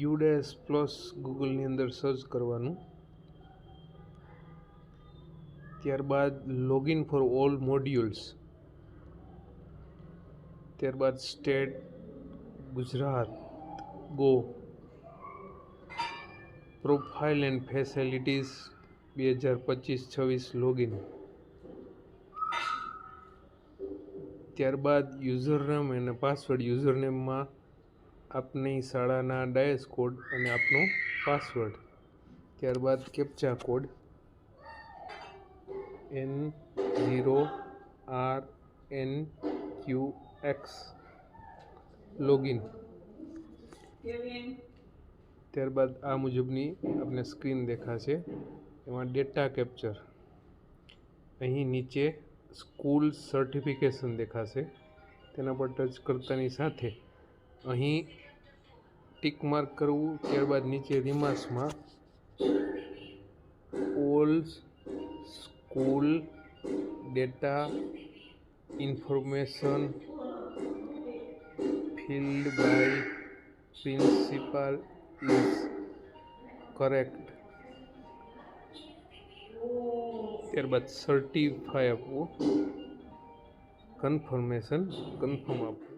યુડેસ plus ગૂગલની અંદર search કરવાનું. ત્યારબાદ લોગિન ફોર ઓલ મોડ્યુલ્સ, ત્યારબાદ state Gujarat go, profile and facilities 2025-26 login. ત્યારબાદ યુઝરનેમ અને પાસવર્ડ. યુઝરનેમમાં આપની શાળાના ડાયસ કોડ અને આપનો પાસવર્ડ. ત્યારબાદ કેપ્ચા કોડ N0RNQX લોગિન. ત્યારબાદ આ મુજબની આપને સ્ક્રીન દેખાશે. એમાં ડેટા કેપ્ચર, અહીં નીચે સ્કૂલ સર્ટિફિકેશન દેખાશે. તેના પર ટચ કરતાની સાથે અહીં ટિક માર્ક કરવું. ત્યારબાદ નીચે રિમાર્ક્સમાં all school data information field by principal is correct. ત્યારબાદ સર્ટિફાઈ આપવું, કન્ફર્મ આપવું.